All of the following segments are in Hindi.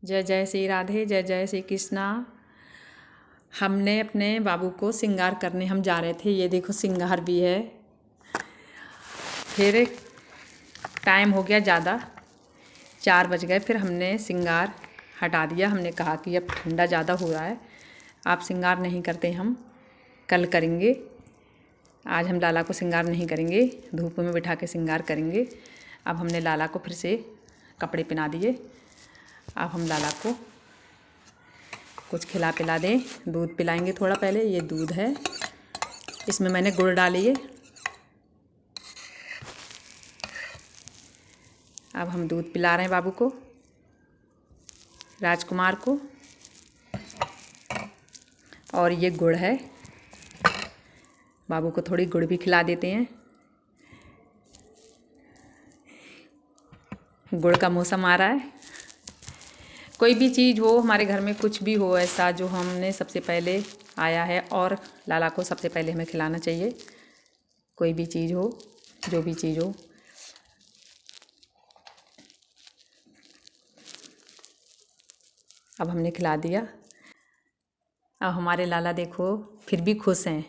जय जय श्री राधे, जय जय श्री कृष्णा। हमने अपने बाबू को श्रृंगार करने हम जा रहे थे। ये देखो श्रृंगार भी है। फिर टाइम हो गया ज़्यादा, 4 बज गए। फिर हमने श्रृंगार हटा दिया। हमने कहा कि अब ठंडा ज़्यादा हो रहा है, आप श्रृंगार नहीं करते, हम कल करेंगे। आज हम लाला को श्रृंगार नहीं करेंगे, धूप में बिठा के श्रृंगार करेंगे। अब हमने लाला को फिर से कपड़े पहना दिए। अब हम लाला को कुछ खिला पिला दें, दूध पिलाएंगे थोड़ा पहले। ये दूध है, इसमें मैंने गुड़ डाली है। अब हम दूध पिला रहे हैं बाबू को, राजकुमार को। और ये गुड़ है, बाबू को थोड़ी गुड़ भी खिला देते हैं। गुड़ का मौसम आ रहा है। कोई भी चीज़ हो हमारे घर में, कुछ भी हो ऐसा जो हमने सबसे पहले आया है, और लाला को सबसे पहले हमें खिलाना चाहिए। कोई भी चीज़ हो, जो भी चीज़ हो। अब हमने खिला दिया। अब हमारे लाला देखो फिर भी खुश हैं,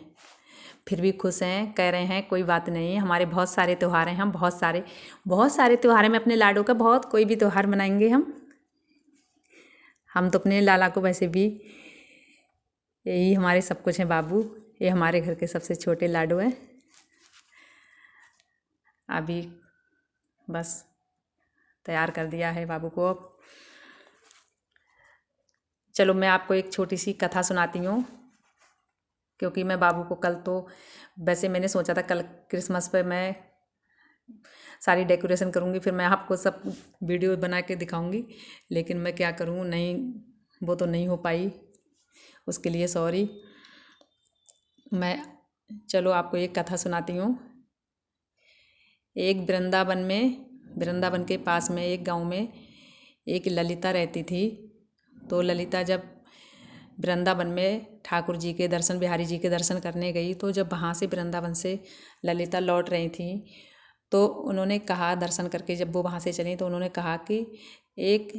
फिर भी खुश हैं। कह रहे हैं कोई बात नहीं, हमारे बहुत सारे त्यौहार हैं, हम बहुत सारे त्यौहार में अपने लाडो का बहुत कोई भी त्यौहार मनाएंगे हम तो अपने लाला को वैसे भी, यही हमारे सब कुछ हैं बाबू। ये हमारे घर के सबसे छोटे लाडो हैं। अभी बस तैयार कर दिया है बाबू को। अब चलो मैं आपको एक छोटी सी कथा सुनाती हूँ, क्योंकि मैं बाबू को कल तो वैसे मैंने सोचा था कल क्रिसमस पे मैं सारी डेकोरेशन करूँगी, फिर मैं आपको सब वीडियो बना के दिखाऊँगी। लेकिन मैं क्या करूँ, नहीं वो तो नहीं हो पाई, उसके लिए सॉरी। मैं चलो आपको एक कथा सुनाती हूँ। एक वृंदावन के पास में एक गांव में एक ललिता रहती थी। तो ललिता जब वृंदावन में ठाकुर जी के दर्शन, बिहारी जी के दर्शन करने गई, तो जब वहाँ से वृंदावन से ललिता लौट रही थी, तो उन्होंने कहा, दर्शन करके जब वो वहाँ से चली, तो उन्होंने कहा कि एक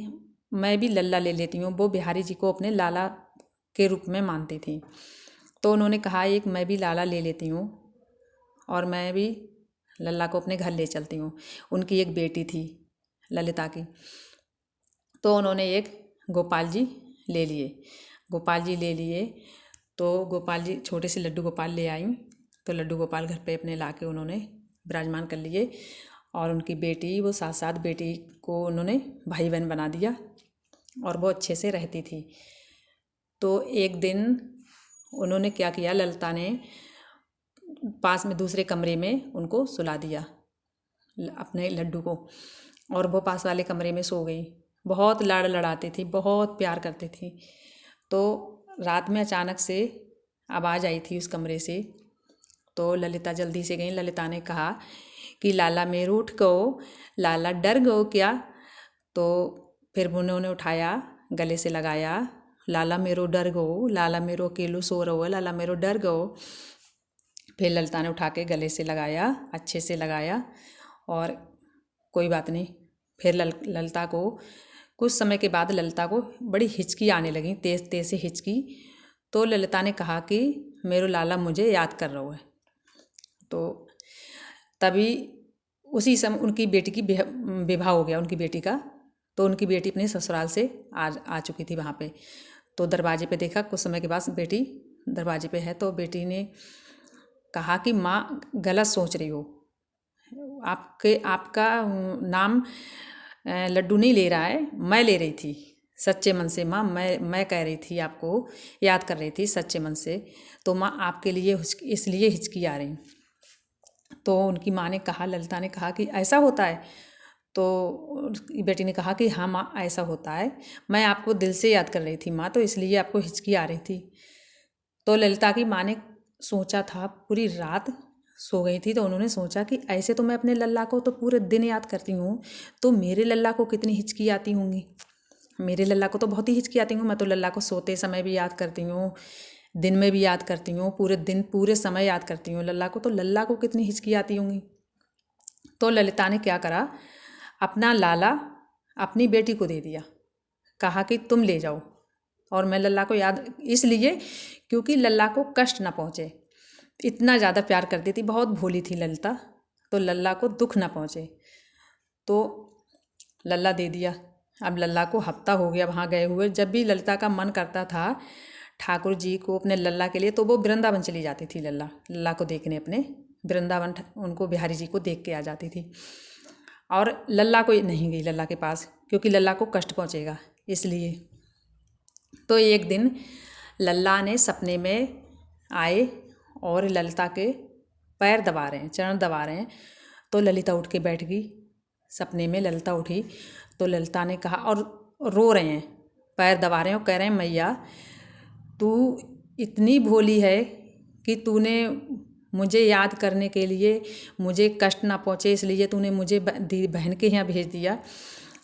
मैं भी लल्ला ले लेती हूँ। वो बिहारी जी को अपने लाला के रूप में मानती थी। तो उन्होंने कहा एक मैं भी लाला ले लेती हूँ और मैं भी लल्ला को अपने घर ले चलती हूँ। उनकी एक बेटी थी ललिता की। तो उन्होंने एक गोपाल जी ले लिए। तो गोपाल जी छोटे से लड्डू गोपाल ले आई। तो लड्डू गोपाल घर पे अपने लाके उन्होंने विराजमान कर लिए। और उनकी बेटी, वो साथ बेटी को उन्होंने भाई बहन बना दिया, और वो अच्छे से रहती थी। तो एक दिन उन्होंने क्या किया, ललिता ने पास में दूसरे कमरे में उनको सुला दिया, अपने लड्डू को, और वो पास वाले कमरे में सो गई। बहुत लाड़ लड़ाती थी, बहुत प्यार करती थी। तो रात में अचानक से आवाज़ आई थी उस कमरे से। तो ललिता जल्दी से गई। ललिता ने कहा कि लाला मेरो उठ गओ, लाला डर गओ क्या? तो फिर उन्होंने उठाया, गले से लगाया, लाला मेरो डर गओ, लाला मेरो अकेलो सो रहो, लाला मेरो डर गओ। फिर ललिता ने उठा के गले से लगाया, अच्छे से लगाया, और कोई बात नहीं। फिर ललिता को कुछ समय के बाद ललिता को बड़ी हिचकी आने लगी, तेज़ तेज़ से हिचकी। तो ललिता ने कहा कि मेरो लाला मुझे याद कर रहा है। तो तभी उसी समय उनकी बेटी की विवाह हो गया, उनकी बेटी का। तो उनकी बेटी अपने ससुराल से आ चुकी थी वहाँ पे। तो दरवाजे पे देखा, कुछ समय के बाद बेटी दरवाजे पे है। तो बेटी ने कहा कि माँ गलत सोच रही हो, आपका नाम लड्डू नहीं ले रहा है, मैं ले रही थी सच्चे मन से माँ। मैं कह रही थी, आपको याद कर रही थी सच्चे मन से। तो माँ आपके लिए इसलिए हिचकी आ रही। तो उनकी माँ ने कहा, ललिता ने कहा कि ऐसा होता है? तो बेटी ने कहा कि हाँ माँ ऐसा होता है, मैं आपको दिल से याद कर रही थी माँ, तो इसलिए आपको हिचकी आ रही थी। तो ललिता की माँ ने सोचा था, पूरी रात सो गई थी, तो उन्होंने सोचा कि ऐसे तो मैं अपने लल्ला को तो पूरे दिन याद करती हूँ, तो मेरे लल्ला को कितनी हिचकी आती होंगी। मेरे लल्ला को तो बहुत ही हिचकी आती हूँ। मैं तो लल्ला को सोते समय भी याद करती हूँ, दिन में भी याद करती हूँ, पूरे दिन पूरे समय याद करती हूँ लल्ला को, तो लल्ला को कितनी हिचकी आती होंगी। तो ललिता ने क्या करा, अपना लाला अपनी बेटी को दे दिया कहा कि तुम ले जाओ। और मैं लल्ला को याद इसलिए क्योंकि लल्ला को कष्ट ना पहुँचे, इतना ज़्यादा प्यार करती थी, बहुत भोली थी ललिता, तो लल्ला को दुख ना पहुँचे, तो लल्ला दे दिया। अब लल्ला को हफ्ता हो गया वहाँ गए हुए। जब भी ललिता का मन करता था ठाकुर जी को अपने लल्ला के लिए, तो वो वृंदावन चली जाती थी लल्ला को देखने, अपने वृंदावन उनको बिहारी जी को देख के आ जाती थी। और लल्ला को नहीं गई लल्ला के पास, क्योंकि लल्ला को कष्ट पहुँचेगा इसलिए। तो एक दिन लल्ला ने सपने में आए और ललिता के पैर दबा रहे हैं, चरण दबा रहे हैं। तो ललिता उठ के बैठ गई। सपने में ललिता उठी तो ललिता ने कहा, और रो रहे हैं, पैर दबा रहे हैं और कह रहे हैं, मैया तू इतनी भोली है कि तूने मुझे याद करने के लिए, मुझे कष्ट ना पहुँचे इसलिए तूने मुझे बहन के यहाँ भेज दिया,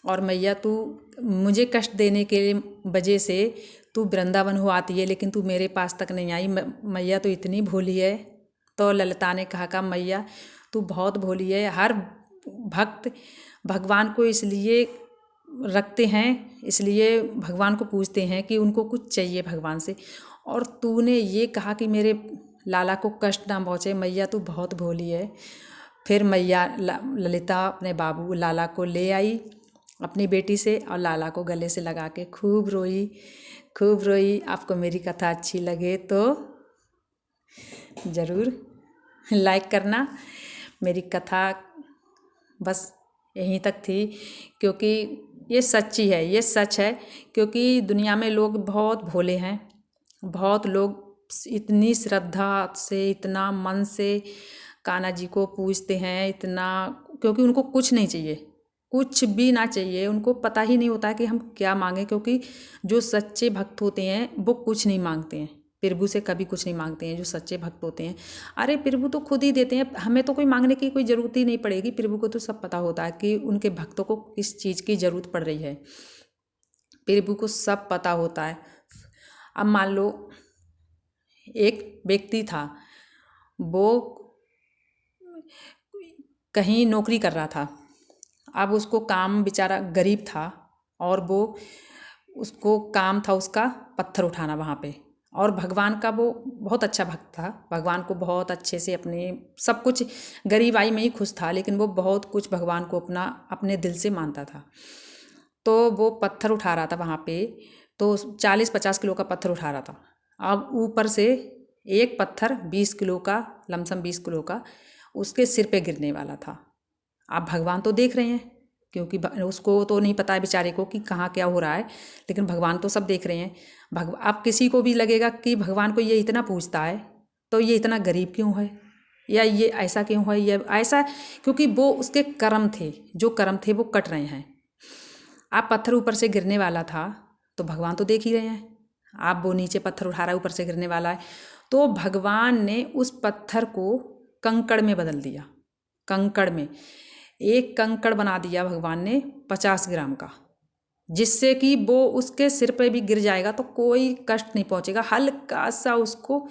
और मैया तू मुझे कष्ट देने के वजह से तू वृंदावन हो आती है, लेकिन तू मेरे पास तक नहीं आई। मैया तो इतनी भोली है। तो ललिता ने कहा मैया तू बहुत भोली है। हर भक्त भगवान को इसलिए रखते हैं, इसलिए भगवान को पूछते हैं कि उनको कुछ चाहिए भगवान से, और तूने ये कहा कि मेरे लाला को कष्ट ना पहुँचे। मैया तू बहुत भोली है। फिर मैया ललिता अपने बाबू लाला को ले आई अपनी बेटी से, और लाला को गले से लगा के खूब रोई, खूब रोई। आपको मेरी कथा अच्छी लगे तो ज़रूर लाइक करना। मेरी कथा बस यहीं तक थी, क्योंकि ये सच्ची है, ये सच है। क्योंकि दुनिया में लोग बहुत भोले हैं, बहुत लोग इतनी श्रद्धा से, इतना मन से कान्हा जी को पूजते हैं, इतना, क्योंकि उनको कुछ नहीं चाहिए, कुछ भी ना चाहिए। उनको पता ही नहीं होता कि हम क्या मांगें, क्योंकि जो सच्चे भक्त होते हैं वो कुछ नहीं मांगते हैं, प्रभु से कभी कुछ नहीं मांगते हैं। जो सच्चे भक्त होते हैं, अरे प्रभु तो खुद ही देते हैं, हमें तो कोई मांगने की कोई ज़रूरत ही नहीं पड़ेगी। प्रभु को तो सब पता होता है कि उनके भक्तों को किस चीज़ की ज़रूरत पड़ रही है, प्रभु को सब पता होता है। अब मान लो एक व्यक्ति था, वो कहीं नौकरी कर रहा था। अब उसको काम, बेचारा गरीब था, और वो उसको काम था उसका पत्थर उठाना वहाँ पे। और भगवान का वो बहुत अच्छा भक्त था, भगवान को बहुत अच्छे से अपने सब कुछ, गरीब आई में ही खुश था, लेकिन वो बहुत कुछ भगवान को अपने दिल से मानता था। तो वो पत्थर उठा रहा था वहाँ पे, तो 40-50 किलो का पत्थर उठा रहा था। अब ऊपर से एक पत्थर 20 किलो का, लमसम 20 किलो का उसके सिर पे गिरने वाला था। आप भगवान तो देख रहे हैं, क्योंकि उसको तो नहीं पता है बेचारे को कि कहाँ क्या हो रहा है, लेकिन भगवान तो सब देख रहे हैं। आप किसी को भी लगेगा कि भगवान को ये इतना पूछता है तो ये इतना गरीब क्यों है, या ये ऐसा क्यों है, ये ऐसा, क्योंकि वो उसके कर्म थे, जो कर्म थे वो कट रहे हैं। आप पत्थर ऊपर से गिरने वाला था तो भगवान तो देख ही रहे हैं। आप वो नीचे पत्थर उठा रहा है, ऊपर से गिरने वाला है, तो भगवान ने उस पत्थर को कंकड़ में बदल दिया। कंकड़ में एक कंकड़ बना दिया भगवान ने 50 ग्राम का, जिससे कि वो उसके सिर पे भी गिर जाएगा तो कोई कष्ट नहीं पहुंचेगा, हल्का सा उसको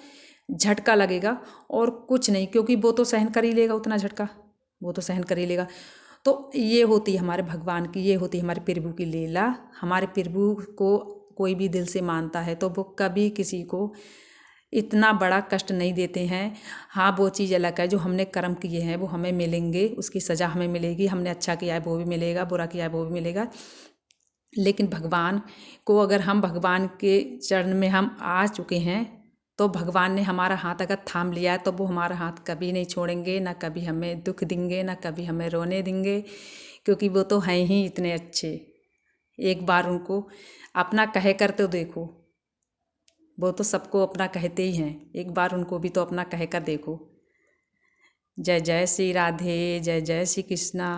झटका लगेगा और कुछ नहीं, क्योंकि वो तो सहन कर ही लेगा, उतना झटका वो तो सहन कर ही लेगा। तो ये होती है हमारे भगवान की, ये होती है हमारे प्रभु की लीला। हमारे प्रभु को कोई भी दिल से मानता है तो वो कभी किसी को इतना बड़ा कष्ट नहीं देते हैं। हाँ, वो चीज़ अलग है, जो हमने कर्म किए हैं वो हमें मिलेंगे, उसकी सज़ा हमें मिलेगी। हमने अच्छा किया है वो भी मिलेगा, बुरा किया है वो भी मिलेगा। लेकिन भगवान को, अगर हम भगवान के चरण में हम आ चुके हैं तो भगवान ने हमारा हाथ अगर थाम लिया है तो वो हमारा हाथ कभी नहीं छोड़ेंगे, ना कभी हमें दुख देंगे, ना कभी हमें रोने देंगे, क्योंकि वो तो हैं ही इतने अच्छे। एक बार उनको अपना कह कर तो देखो, वो तो सबको अपना कहते ही हैं, एक बार उनको भी तो अपना कह कर देखो। जय जय श्री राधे, जय जय श्री कृष्णा।